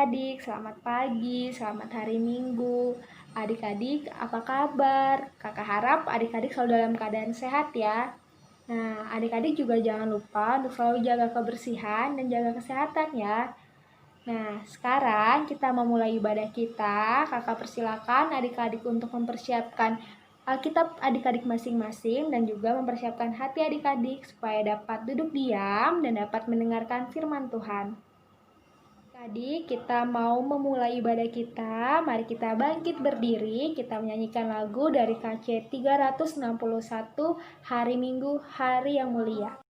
adik-adik, selamat pagi, selamat hari Minggu. Adik-adik, apa kabar? Kakak harap adik-adik selalu dalam keadaan sehat ya. Nah, adik-adik juga jangan lupa untuk selalu jaga kebersihan dan jaga kesehatan ya. Nah, sekarang kita memulai ibadah kita. Kakak persilakan adik-adik untuk mempersiapkan Alkitab adik-adik masing-masing dan juga mempersiapkan hati adik-adik supaya dapat duduk diam dan dapat mendengarkan firman Tuhan. Tadi kita mau memulai ibadah kita, mari kita bangkit berdiri, kita menyanyikan lagu dari KC 361, Hari Minggu, Hari yang Mulia.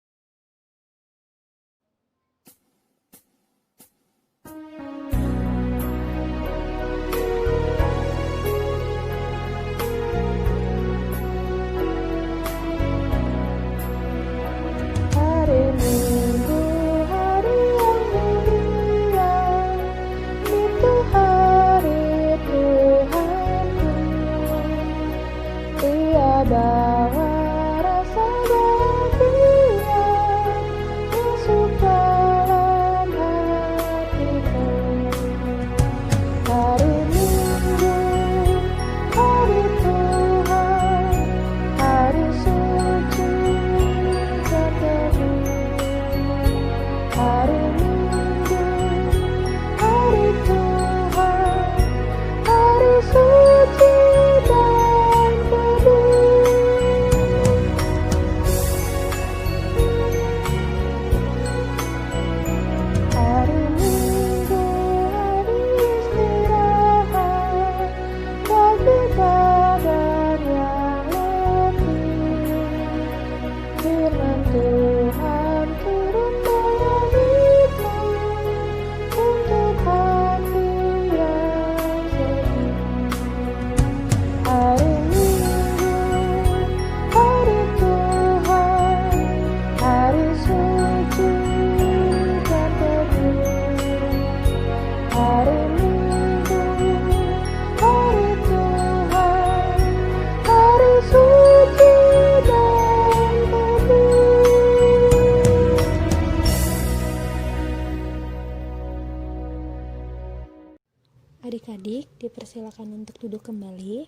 Adik-adik, dipersilakan untuk duduk kembali.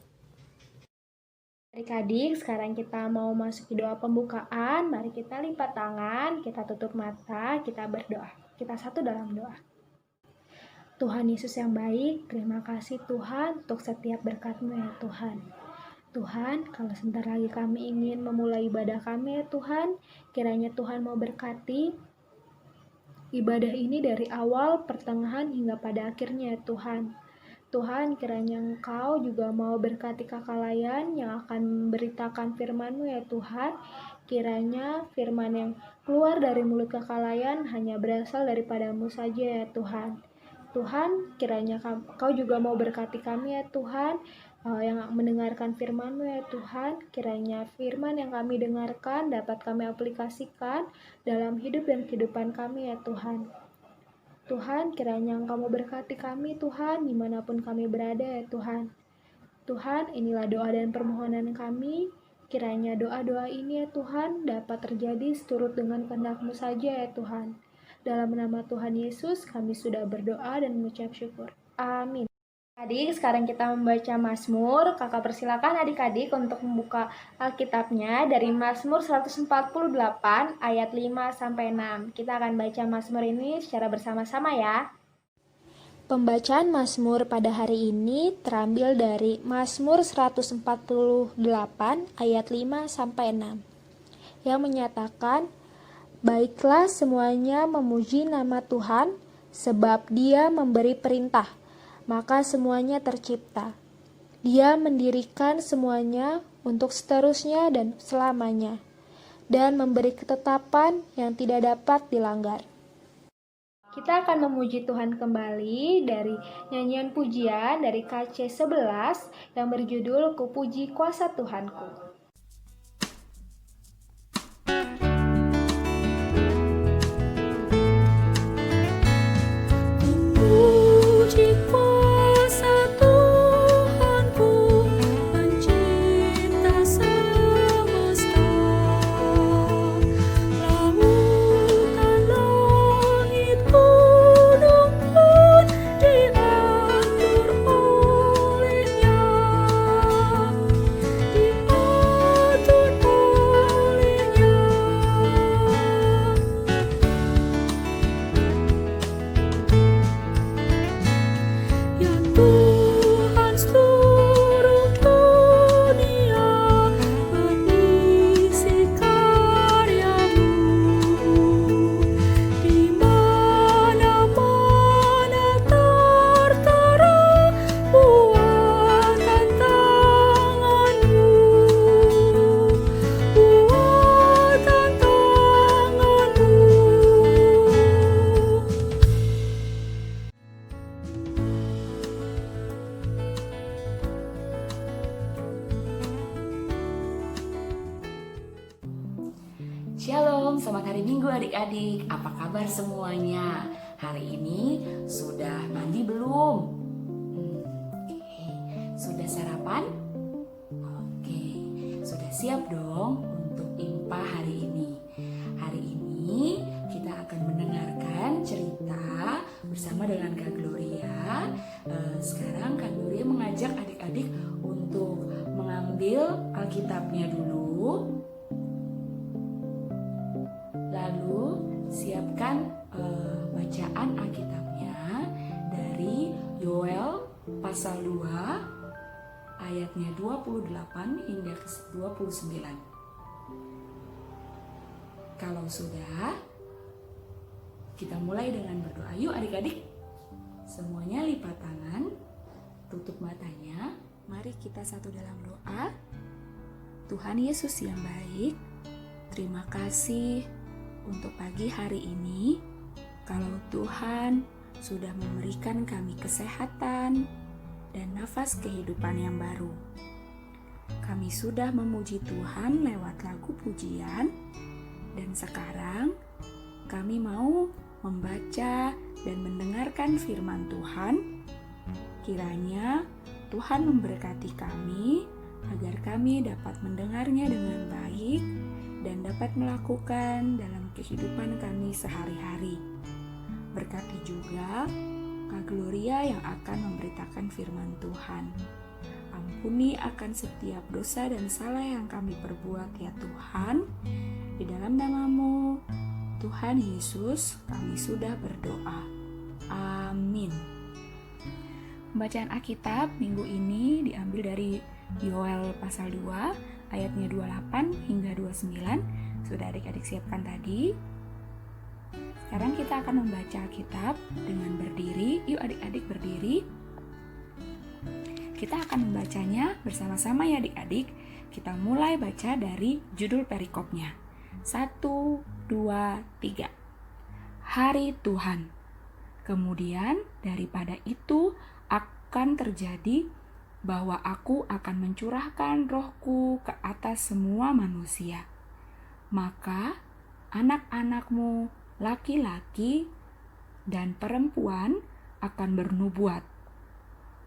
Adik-adik, sekarang kita mau masuk ke doa pembukaan. Mari kita lipat tangan, kita tutup mata, kita berdoa. Kita satu dalam doa. Tuhan Yesus yang baik, terima kasih Tuhan untuk setiap berkat-Mu ya Tuhan. Tuhan, kalau sebentar lagi kami ingin memulai ibadah kami ya Tuhan, kiranya Tuhan mau berkati ibadah ini dari awal, pertengahan, hingga pada akhirnya ya Tuhan. Tuhan, kiranya Engkau juga mau berkati kakak Layan yang akan memberitakan firman-Mu ya Tuhan. Kiranya firman yang keluar dari mulut kakak Layan hanya berasal daripada-Mu saja ya Tuhan. Tuhan, kiranya Engkau juga mau berkati kami ya Tuhan, yang mendengarkan firman-Mu ya Tuhan. Kiranya firman yang kami dengarkan dapat kami aplikasikan dalam hidup dan kehidupan kami ya Tuhan. Tuhan, kiranya Engkau mau berkati kami Tuhan, dimanapun kami berada ya Tuhan. Tuhan, inilah doa dan permohonan kami. Kiranya doa-doa ini ya Tuhan dapat terjadi seturut dengan kehendak-Mu saja ya Tuhan. Dalam nama Tuhan Yesus kami sudah berdoa dan mengucap syukur. Amin. Adik, sekarang kita membaca Mazmur. Kakak persilakan adik-adik untuk membuka Alkitabnya dari Mazmur 148 ayat 5-6. Kita akan baca Mazmur ini secara bersama-sama ya. Pembacaan Mazmur pada hari ini terambil dari Mazmur 148 ayat 5-6 yang menyatakan, "Baiklah semuanya memuji nama Tuhan, sebab Dia memberi perintah, maka semuanya tercipta. Dia mendirikan semuanya untuk seterusnya dan selamanya, dan memberi ketetapan yang tidak dapat dilanggar." Kita akan memuji Tuhan kembali dari nyanyian pujian dari KC 11 yang berjudul Ku Puji Kuasa Tuhanku. Di Shalom, selamat hari Minggu adik-adik. Apa kabar semuanya? Hari ini sudah mandi belum? Oke. Sudah sarapan? Oke. Sudah siap dong untuk IMPA hari ini. Hari ini kita akan mendengarkan cerita bersama dengan Kak Gloria. Sekarang Kak Gloria mengajak adik-adik untuk mengambil Alkitabnya dulu. Lalu siapkan bacaan Alkitabnya dari Yoel pasal 2 ayatnya 28 hingga ke 29. Kalau sudah, kita mulai dengan berdoa. Yuk adik-adik, semuanya lipat tangan, tutup matanya. Mari kita satu dalam doa. Tuhan Yesus yang baik, terima kasih untuk pagi hari ini. Kalau Tuhan sudah memberikan kami kesehatan dan nafas kehidupan yang baru. Kami sudah memuji Tuhan lewat lagu pujian, dan sekarang kami mau membaca dan mendengarkan firman Tuhan. Kiranya Tuhan memberkati kami agar kami dapat mendengarnya dengan baik dan dapat melakukan dalam kehidupan kami sehari-hari. Berkati juga Kak Gloria yang akan memberitakan firman Tuhan. Ampuni akan setiap dosa dan salah yang kami perbuat ya Tuhan. Di dalam nama-Mu, Tuhan Yesus, kami sudah berdoa. Amin. Bacaan Alkitab minggu ini diambil dari Yoel pasal 2 ayatnya 28 hingga 29. Sudah adik-adik siapkan tadi. Sekarang kita akan membaca Alkitab dengan berdiri. Yuk adik-adik berdiri. Kita akan membacanya bersama-sama ya adik-adik. Kita mulai baca dari judul perikopnya. 1, 2, 3. Hari Tuhan. Kemudian daripada itu akan terjadi bahwa aku akan mencurahkan rohku ke atas semua manusia. Maka anak-anakmu laki-laki dan perempuan akan bernubuat.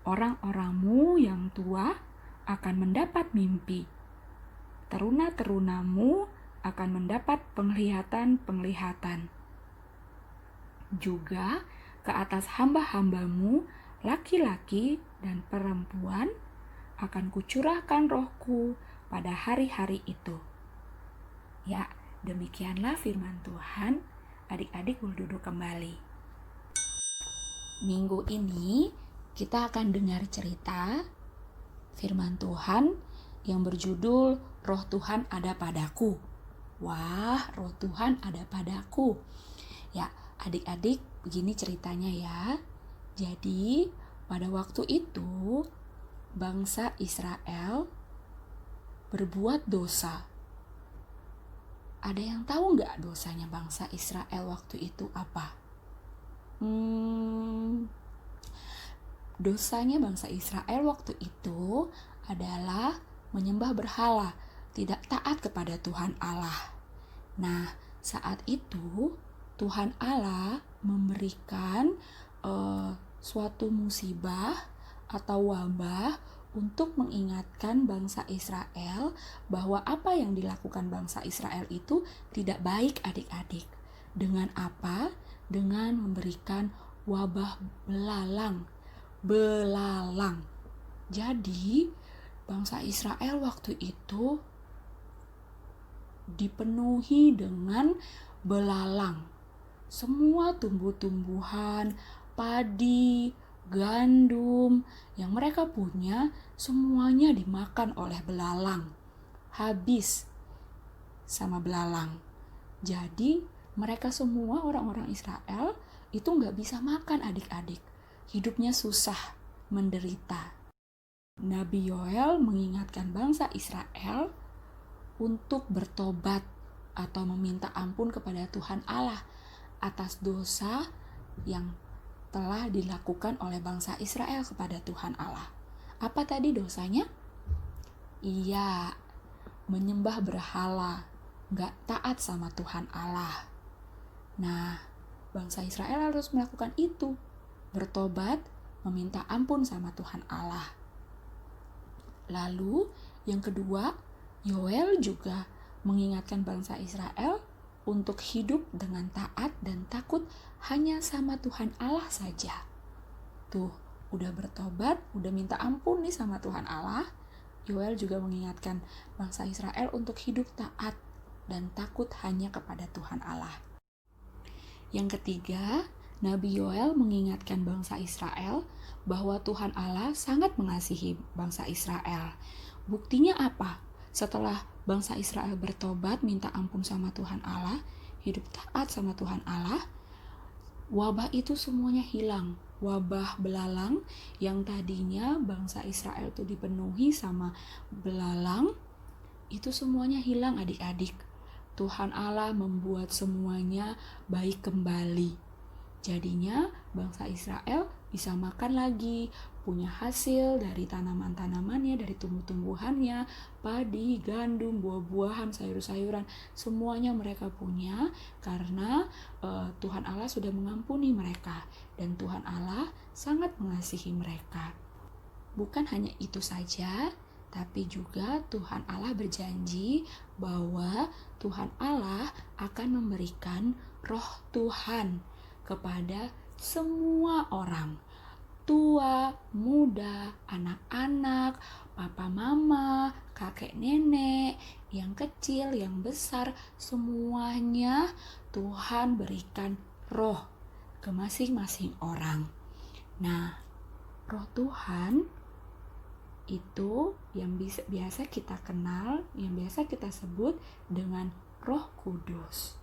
Orang-orangmu yang tua akan mendapat mimpi. Teruna-terunamu akan mendapat penglihatan-penglihatan. Juga ke atas hamba-hambamu laki-laki dan perempuan akan kucurahkan rohku pada hari-hari itu. Ya, demikianlah firman Tuhan. Adik-adik boleh duduk kembali. Minggu ini kita akan dengar cerita firman Tuhan yang berjudul Roh Tuhan ada padaku. Wah, Roh Tuhan ada padaku. Ya, adik-adik begini ceritanya ya. Jadi, pada waktu itu, bangsa Israel berbuat dosa. Ada yang tahu nggak dosanya bangsa Israel waktu itu apa? Dosanya bangsa Israel waktu itu adalah menyembah berhala, tidak taat kepada Tuhan Allah. Nah, saat itu Tuhan Allah memberikan suatu musibah atau wabah untuk mengingatkan bangsa Israel bahwa apa yang dilakukan bangsa Israel itu tidak baik adik-adik. Dengan apa? Dengan memberikan wabah belalang. Jadi bangsa Israel waktu itu dipenuhi dengan belalang. Semua tumbuh-tumbuhan, padi, gandum yang mereka punya semuanya dimakan oleh belalang. Habis sama belalang. Jadi mereka semua orang-orang Israel itu gak bisa makan adik-adik. Hidupnya susah, menderita. Nabi Yoel mengingatkan bangsa Israel untuk bertobat atau meminta ampun kepada Tuhan Allah atas dosa yang telah dilakukan oleh bangsa Israel kepada Tuhan Allah. Apa tadi dosanya? Iya, menyembah berhala. nggak taat sama Tuhan Allah. Nah, bangsa Israel harus melakukan itu, bertobat, meminta ampun sama Tuhan Allah. Lalu yang kedua, Yoel juga mengingatkan bangsa Israel untuk hidup dengan taat dan takut hanya sama Tuhan Allah saja. Tuh, udah bertobat, udah minta ampun nih sama Tuhan Allah. Yoel juga mengingatkan bangsa Israel untuk hidup taat dan takut hanya kepada Tuhan Allah. Yang ketiga, Nabi Yoel mengingatkan bangsa Israel bahwa Tuhan Allah sangat mengasihi bangsa Israel. Buktinya apa? Setelah bangsa Israel bertobat, minta ampun sama Tuhan Allah, hidup taat sama Tuhan Allah, wabah itu semuanya hilang. Wabah belalang yang tadinya bangsa Israel itu dipenuhi sama belalang, itu semuanya hilang adik-adik. Tuhan Allah membuat semuanya baik kembali. Jadinya bangsa Israel bisa makan lagi, punya hasil dari tanaman-tanamannya, dari tumbuh-tumbuhannya, padi, gandum, buah-buahan, sayur-sayuran, semuanya mereka punya karena Tuhan Allah sudah mengampuni mereka dan Tuhan Allah sangat mengasihi mereka. Bukan hanya itu saja, tapi juga Tuhan Allah berjanji bahwa Tuhan Allah akan memberikan Roh Tuhan kepada semua orang, tua, muda, anak-anak, papa mama, kakek nenek, yang kecil, yang besar, semuanya Tuhan berikan roh ke masing-masing orang. Nah, roh Tuhan itu yang biasa kita kenal, yang biasa kita sebut dengan Roh Kudus.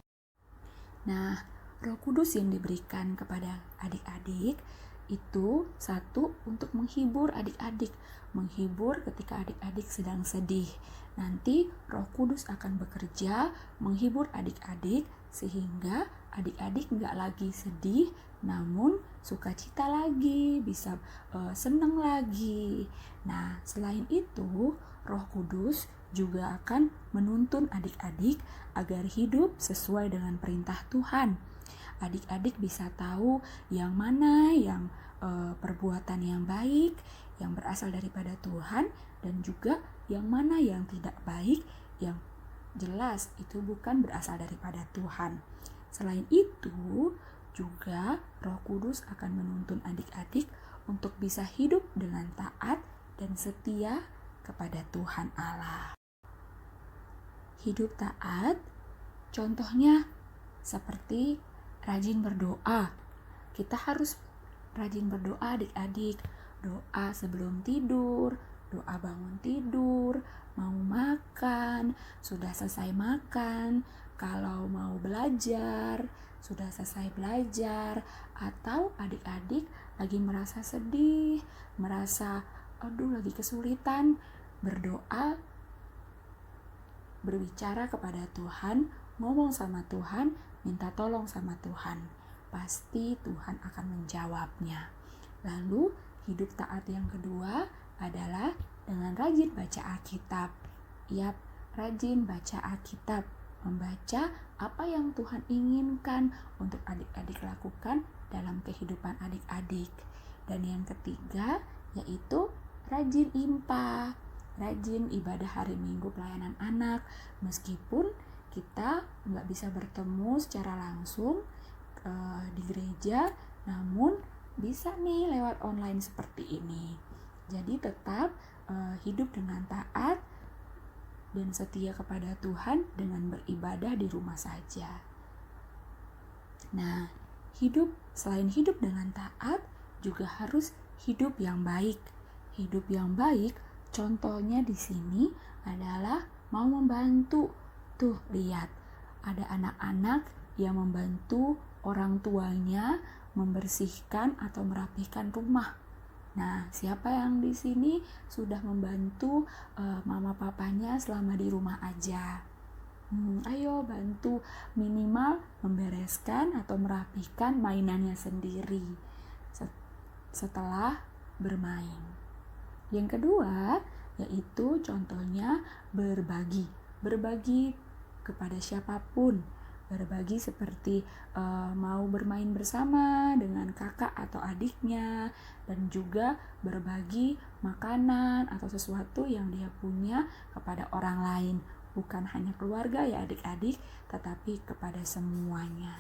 Nah, Roh Kudus yang diberikan kepada adik-adik itu satu untuk menghibur adik-adik, menghibur ketika adik-adik sedang sedih. Nanti Roh Kudus akan bekerja menghibur adik-adik sehingga adik-adik nggak lagi sedih, namun sukacita lagi, bisa senang lagi. Nah, selain itu, Roh Kudus juga akan menuntun adik-adik agar hidup sesuai dengan perintah Tuhan. Adik-adik bisa tahu yang mana yang perbuatan yang baik, yang berasal daripada Tuhan, dan juga yang mana yang tidak baik, yang jelas itu bukan berasal daripada Tuhan. Selain itu, juga Roh Kudus akan menuntun adik-adik untuk bisa hidup dengan taat dan setia kepada Tuhan Allah. Hidup taat, contohnya seperti rajin berdoa. Kita harus rajin berdoa adik-adik. Doa sebelum tidur, doa bangun tidur, mau makan, sudah selesai makan, kalau mau belajar, sudah selesai belajar, atau adik-adik lagi merasa sedih, merasa lagi kesulitan, berdoa, berbicara kepada Tuhan, ngomong sama Tuhan, minta tolong sama Tuhan. Pasti Tuhan akan menjawabnya. Lalu hidup taat yang kedua adalah dengan rajin baca Alkitab. Yap, rajin baca Alkitab, membaca apa yang Tuhan inginkan untuk adik-adik lakukan dalam kehidupan adik-adik. Dan yang ketiga yaitu rajin impa, rajin ibadah hari Minggu pelayanan anak, meskipun kita nggak bisa bertemu secara langsung di gereja, namun bisa nih lewat online seperti ini. Jadi tetap hidup dengan taat dan setia kepada Tuhan dengan beribadah di rumah saja. Nah, selain hidup dengan taat, juga harus hidup yang baik. Hidup yang baik, contohnya di sini adalah mau membantu. Tuh, lihat, ada anak-anak yang membantu orang tuanya membersihkan atau merapihkan rumah. Nah, siapa yang di sini sudah membantu mama papanya selama di rumah aja? Ayo bantu minimal membereskan atau merapihkan mainannya sendiri setelah bermain. Yang kedua yaitu contohnya berbagi kepada siapapun. Berbagi seperti mau bermain bersama dengan kakak atau adiknya, dan juga berbagi makanan atau sesuatu yang dia punya kepada orang lain. Bukan hanya keluarga ya adik-adik, tetapi kepada semuanya.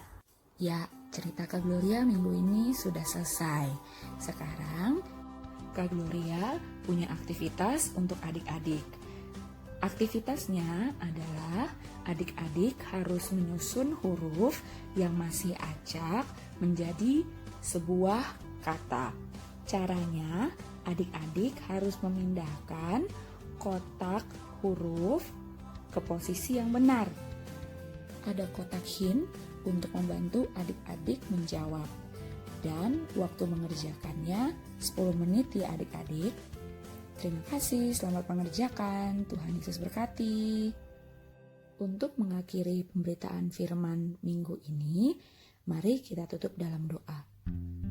Ya, cerita Kak Gloria minggu ini sudah selesai. Sekarang Kak Gloria punya aktivitas untuk adik-adik. Aktivitasnya adalah adik-adik harus menyusun huruf yang masih acak menjadi sebuah kata. Caranya, adik-adik harus memindahkan kotak huruf ke posisi yang benar. Ada kotak hint untuk membantu adik-adik menjawab. Dan waktu mengerjakannya 10 menit ya adik-adik. Terima kasih, selamat mengerjakan. Tuhan Yesus berkati. Untuk mengakhiri pemberitaan firman minggu ini, mari kita tutup dalam doa.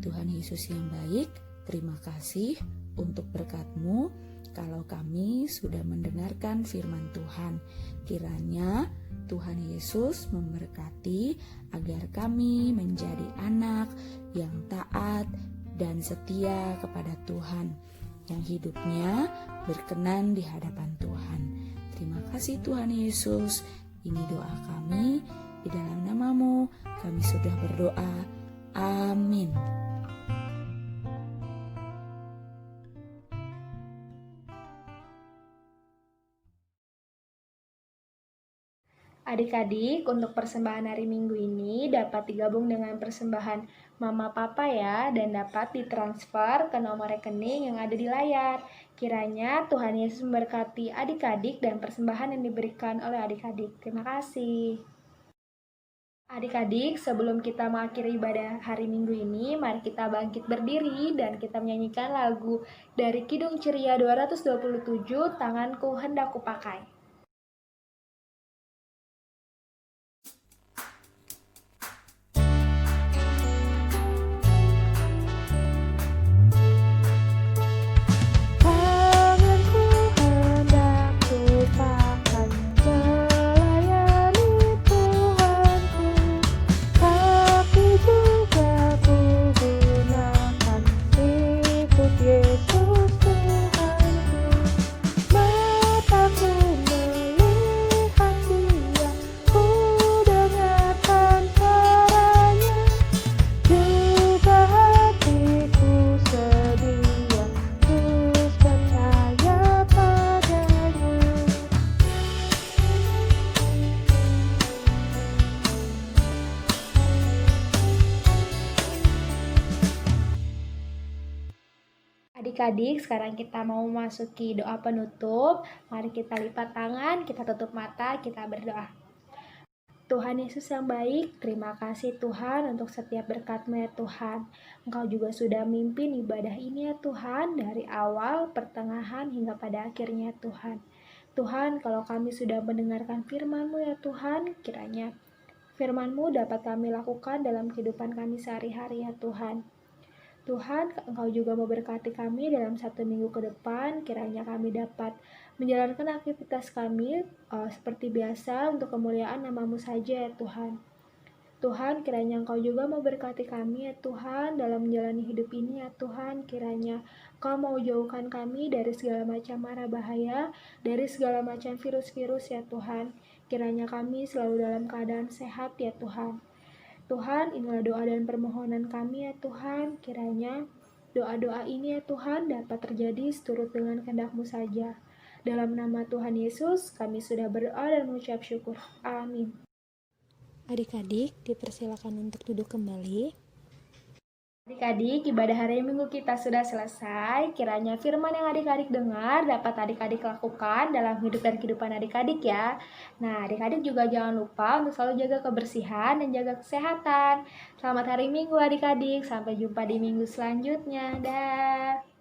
Tuhan Yesus yang baik, terima kasih untuk berkat-Mu. Kalau kami sudah mendengarkan firman Tuhan, kiranya Tuhan Yesus memberkati agar kami menjadi anak yang taat dan setia kepada Tuhan, yang hidupnya berkenan di hadapan Tuhan. Terima kasih Tuhan Yesus. Ini doa kami, di dalam nama-Mu kami sudah berdoa. Amin. Adik-adik, untuk persembahan hari Minggu ini dapat digabung dengan persembahan Mama Papa ya, dan dapat ditransfer ke nomor rekening yang ada di layar. Kiranya Tuhan Yesus memberkati adik-adik dan persembahan yang diberikan oleh adik-adik. Terima kasih. Adik-adik, sebelum kita mengakhiri ibadah hari Minggu ini, mari kita bangkit berdiri dan kita menyanyikan lagu dari Kidung Ceria 227, Tanganku Hendak Kupakai. Adik-adik, sekarang kita mau memasuki doa penutup. Mari kita lipat tangan, kita tutup mata, kita berdoa. Tuhan Yesus yang baik, terima kasih Tuhan untuk setiap berkat-Mu ya Tuhan. Engkau juga sudah mimpin ibadah ini ya Tuhan, dari awal, pertengahan, hingga pada akhirnya Tuhan. Tuhan, kalau kami sudah mendengarkan firman-Mu ya Tuhan, kiranya firman-Mu dapat kami lakukan dalam kehidupan kami sehari-hari ya Tuhan. Tuhan, Engkau juga memberkati kami dalam 1 minggu ke depan. Kiranya kami dapat menjalankan aktivitas kami seperti biasa untuk kemuliaan nama-Mu saja ya Tuhan. Tuhan, kiranya Engkau juga memberkati kami ya Tuhan dalam menjalani hidup ini ya Tuhan. Kiranya Engkau mau jauhkan kami dari segala macam mara bahaya, dari segala macam virus-virus ya Tuhan. Kiranya kami selalu dalam keadaan sehat ya Tuhan. Tuhan, inilah doa dan permohonan kami ya Tuhan. Kiranya doa-doa ini ya Tuhan dapat terjadi seturut dengan kehendak-Mu saja. Dalam nama Tuhan Yesus, kami sudah berdoa dan mengucap syukur. Amin. Adik-adik, dipersilakan untuk duduk kembali. Adik-adik, ibadah hari Minggu kita sudah selesai. Kiranya firman yang adik-adik dengar dapat adik-adik lakukan dalam hidup dan kehidupan adik-adik ya. Nah, adik-adik juga jangan lupa untuk selalu jaga kebersihan dan jaga kesehatan. Selamat hari Minggu adik-adik, sampai jumpa di minggu selanjutnya. Dah.